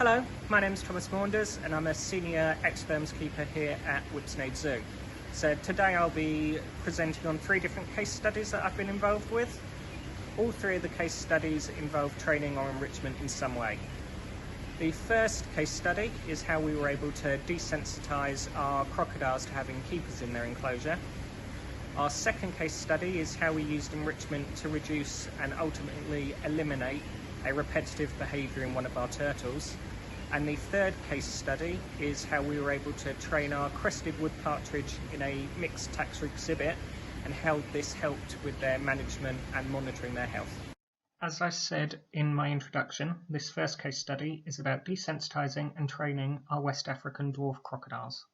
Hello, my name is Thomas Maunders and I'm a Senior Ex-Firms Keeper here at Whipsnade Zoo. So today I'll be presenting on 3 different case studies that I've been involved with. All 3 of the case studies involve training or enrichment in some way. The first case study is how we were able to desensitise our crocodiles to having keepers in their enclosure. Our second case study is how we used enrichment to reduce and ultimately eliminate a repetitive behaviour in one of our turtles. And the third case study is how we were able to train our crested partridge in a mixed taxidermy exhibit and how this helped with their management and monitoring their health. As I said in my introduction, this first case study is about desensitising and training our West African dwarf crocodiles.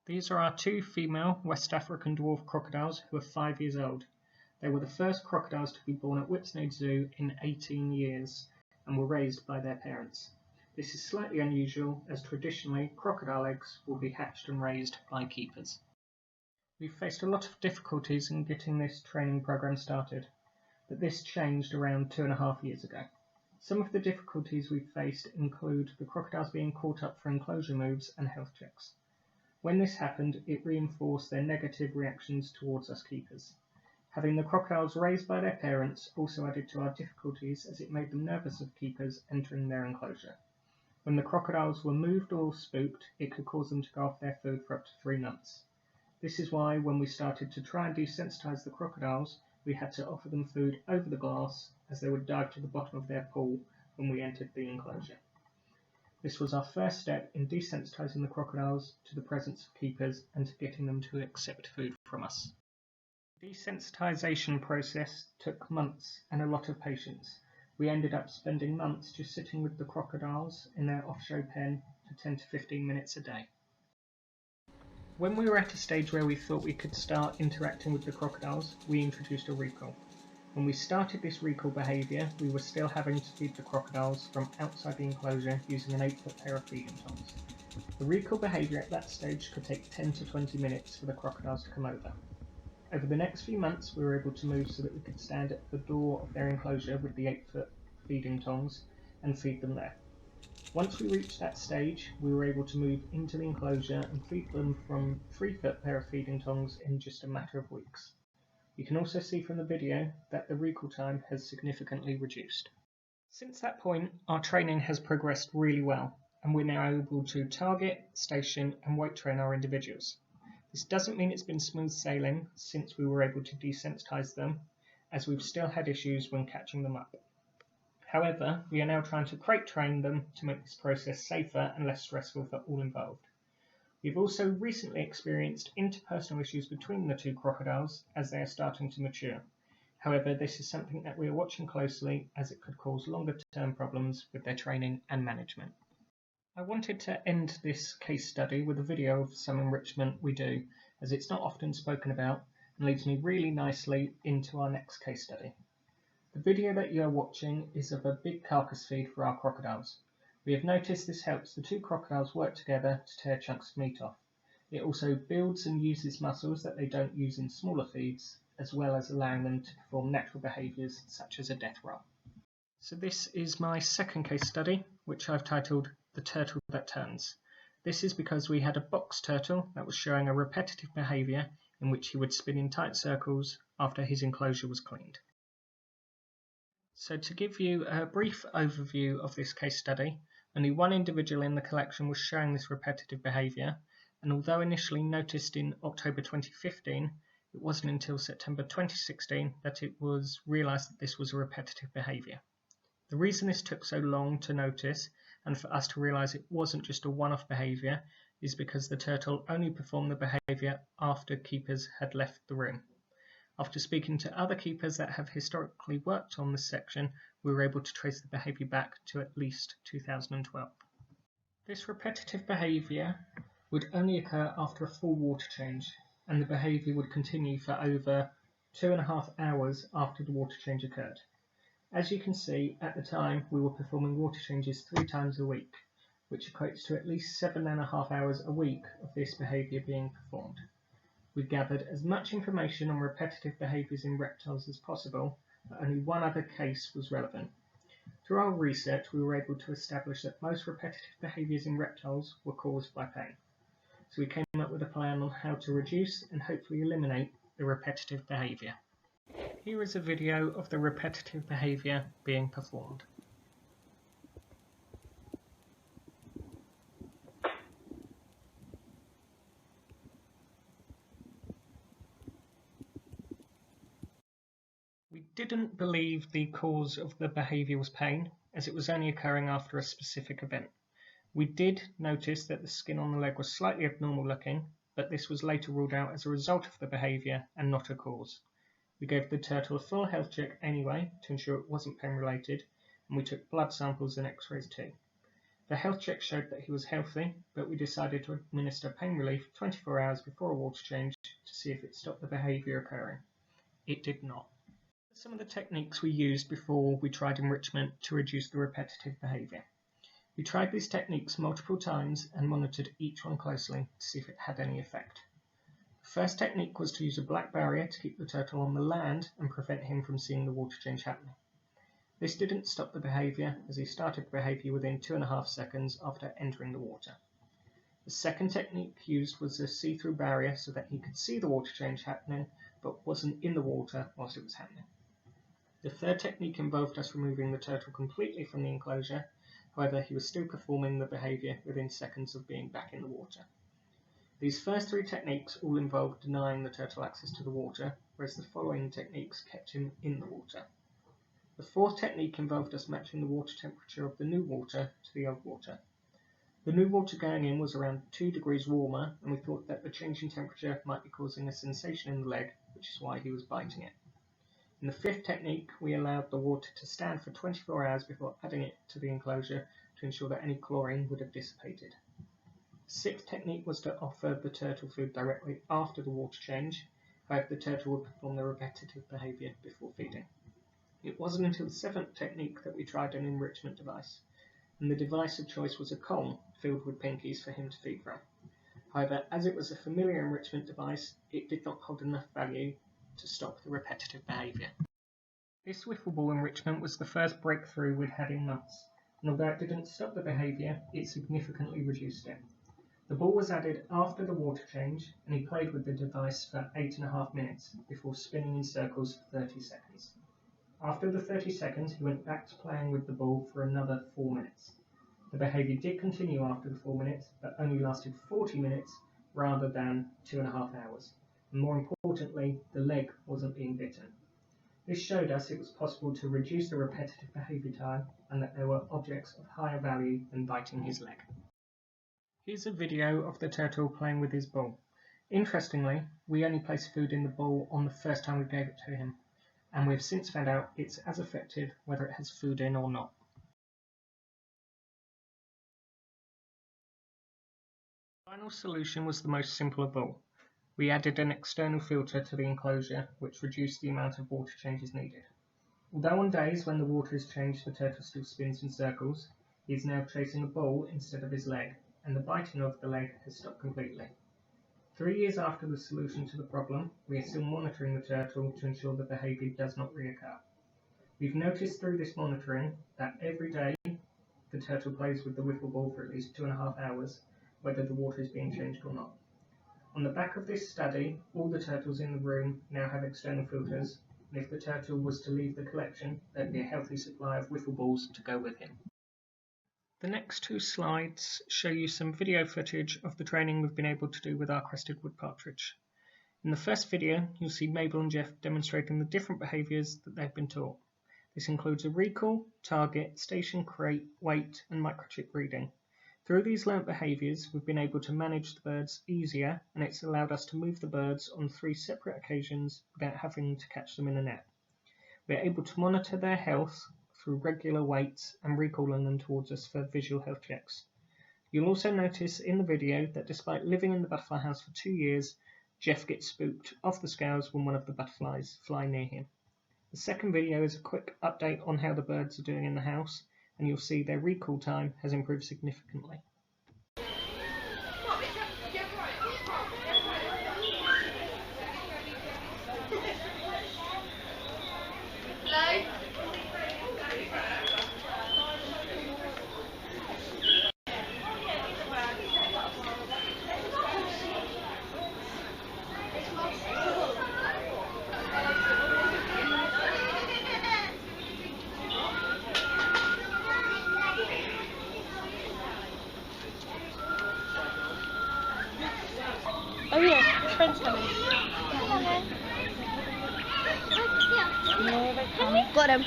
These are our 2 female West African dwarf crocodiles who are 5 years old. They were the first crocodiles to be born at Whipsnade Zoo in 18 years and were raised by their parents. This is slightly unusual as traditionally crocodile eggs will be hatched and raised by keepers. We've faced a lot of difficulties in getting this training program started, but this changed around 2.5 years ago. Some of the difficulties we've faced include the crocodiles being caught up for enclosure moves and health checks. When this happened, it reinforced their negative reactions towards us keepers. Having the crocodiles raised by their parents also added to our difficulties as it made them nervous of keepers entering their enclosure. When the crocodiles were moved or spooked, it could cause them to go off their food for up to 3 months. This is why when we started to try and desensitise the crocodiles, we had to offer them food over the glass as they would dive to the bottom of their pool when we entered the enclosure. This was our first step in desensitising the crocodiles to the presence of keepers and to getting them to accept food from us. The desensitisation process took months and a lot of patience. We ended up spending months just sitting with the crocodiles in their off-show pen for 10 to 15 minutes a day. When we were at a stage where we thought we could start interacting with the crocodiles, we introduced a recall. When we started this recall behaviour, we were still having to feed the crocodiles from outside the enclosure using an 8-foot pair of feeding tongs. The recall behaviour at that stage could take 10 to 20 minutes for the crocodiles to come over. Over the next few months, we were able to move so that we could stand at the door of their enclosure with the 8-foot feeding tongs and feed them there. Once we reached that stage, we were able to move into the enclosure and feed them from 3-foot pair of feeding tongs in just a matter of weeks. You can also see from the video that the recall time has significantly reduced. Since that point, our training has progressed really well, and we're now able to target, station and weight train our individuals. This doesn't mean it's been smooth sailing since we were able to desensitise them, as we've still had issues when catching them up. However, we are now trying to crate train them to make this process safer and less stressful for all involved. We've also recently experienced interpersonal issues between the 2 crocodiles as they are starting to mature. However, this is something that we are watching closely as it could cause longer term problems with their training and management. I wanted to end this case study with a video of some enrichment we do, as it's not often spoken about and leads me really nicely into our next case study. The video that you are watching is of a big carcass feed for our crocodiles. We have noticed this helps the 2 crocodiles work together to tear chunks of meat off. It also builds and uses muscles that they don't use in smaller feeds, as well as allowing them to perform natural behaviours such as a death roll. So this is my second case study, which I've titled The Turtle That Turns. This is because we had a box turtle that was showing a repetitive behaviour in which he would spin in tight circles after his enclosure was cleaned. So to give you a brief overview of this case study, only one individual in the collection was showing this repetitive behaviour, and although initially noticed in October 2015, it wasn't until September 2016 that it was realised that this was a repetitive behaviour. The reason this took so long to notice and for us to realise it wasn't just a one-off behaviour is because the turtle only performed the behaviour after keepers had left the room. After speaking to other keepers that have historically worked on this section, we were able to trace the behaviour back to at least 2012. This repetitive behaviour would only occur after a full water change, and the behaviour would continue for over 2.5 hours after the water change occurred. As you can see, at the time we were performing water changes 3 times a week, which equates to at least 7.5 hours a week of this behaviour being performed. We gathered as much information on repetitive behaviours in reptiles as possible, but only one other case was relevant. Through our research, we were able to establish that most repetitive behaviours in reptiles were caused by pain. So we came up with a plan on how to reduce and hopefully eliminate the repetitive behaviour. Here is a video of the repetitive behaviour being performed. We didn't believe the cause of the behaviour was pain, as it was only occurring after a specific event. We did notice that the skin on the leg was slightly abnormal looking, but this was later ruled out as a result of the behaviour and not a cause. We gave the turtle a full health check anyway to ensure it wasn't pain related, and we took blood samples and x-rays too. The health check showed that he was healthy, but we decided to administer pain relief 24 hours before a water change to see if it stopped the behaviour occurring. It did not. Some of the techniques we used before we tried enrichment to reduce the repetitive behaviour. We tried these techniques multiple times and monitored each one closely to see if it had any effect. The first technique was to use a black barrier to keep the turtle on the land and prevent him from seeing the water change happening. This didn't stop the behaviour, as he started the behaviour within 2.5 seconds after entering the water. The second technique used was a see-through barrier so that he could see the water change happening but wasn't in the water whilst it was happening. The third technique involved us removing the turtle completely from the enclosure, however he was still performing the behaviour within seconds of being back in the water. These first three techniques all involved denying the turtle access to the water, whereas the following techniques kept him in the water. The fourth technique involved us matching the water temperature of the new water to the old water. The new water going in was around 2 degrees warmer, and we thought that the change in temperature might be causing a sensation in the leg, which is why he was biting it. In the fifth technique, we allowed the water to stand for 24 hours before adding it to the enclosure to ensure that any chlorine would have dissipated. The sixth technique was to offer the turtle food directly after the water change, however the turtle would perform the repetitive behaviour before feeding. It wasn't until the seventh technique that we tried an enrichment device, and the device of choice was a Kong filled with pinkies for him to feed from. However, as it was a familiar enrichment device, it did not hold enough value to stop the repetitive behaviour. This wiffle ball enrichment was the first breakthrough we'd had in months, and although it didn't stop the behaviour, it significantly reduced it. The ball was added after the water change, and he played with the device for 8.5 minutes before spinning in circles for 30 seconds. After the 30 seconds, he went back to playing with the ball for another 4 minutes. The behaviour did continue after the 4 minutes, but only lasted 40 minutes rather than 2.5 hours. And more importantly, the leg wasn't being bitten. This showed us it was possible to reduce the repetitive behaviour time and that there were objects of higher value than biting his leg. Here's a video of the turtle playing with his ball. Interestingly, we only placed food in the bowl on the first time we gave it to him, and we've since found out it's as effective whether it has food in or not. The final solution was the most simple of all. We added an external filter to the enclosure, which reduced the amount of water changes needed. Although on days when the water is changed the turtle still spins in circles, he is now chasing a ball instead of his leg, and the biting of the leg has stopped completely. 3 years after the solution to the problem, we are still monitoring the turtle to ensure the behaviour does not reoccur. We've noticed through this monitoring that every day the turtle plays with the wiffle ball for at least 2.5 hours, whether the water is being changed or not. On the back of this study, all the turtles in the room now have external filters, and if the turtle was to leave the collection, there'd be a healthy supply of wiffle balls to go with him. The next 2 slides show you some video footage of the training we've been able to do with our crested partridge. In the first video, you'll see Mabel and Jeff demonstrating the different behaviours that they've been taught. This includes a recall, target, station, crate, weight, and microchip reading. Through these learnt behaviours, we've been able to manage the birds easier, and it's allowed us to move the birds on 3 separate occasions without having to catch them in a net. We are able to monitor their health through regular weights and recalling them towards us for visual health checks. You'll also notice in the video that despite living in the butterfly house for 2 years, Jeff gets spooked off the scales when one of the butterflies fly near him. The second video is a quick update on how the birds are doing in the house, and you'll see their recall time has improved significantly. friends coming. There they come. Got him.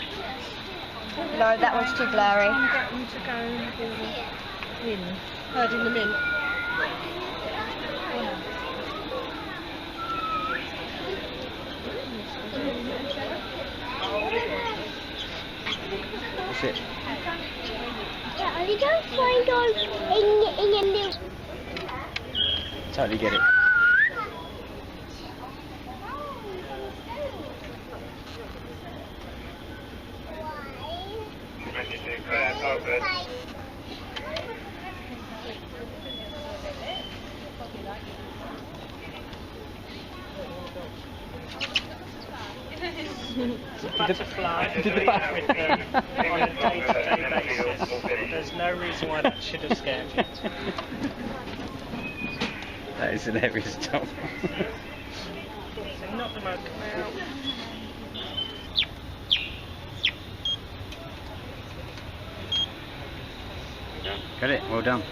No, that one's too blurry. I'm getting to go in, herding them in. That's it. Yeah, are you going to find out in a new... Totally get it. Butterfly with them on a day-to-day basis. There's no reason why that should have scared you. That is hilarious, Tom. So knock them out. Got it, well done.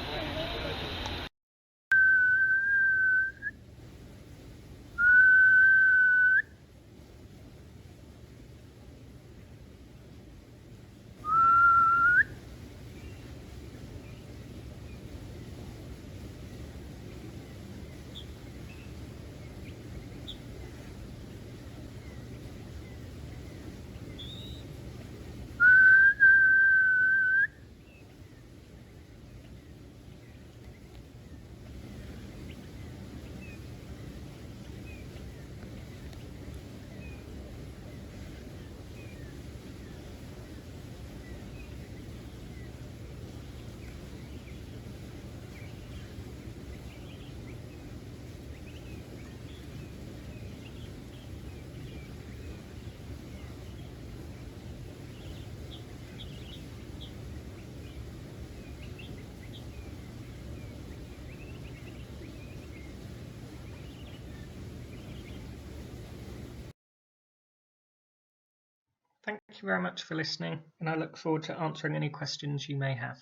Thank you very much for listening, and I look forward to answering any questions you may have.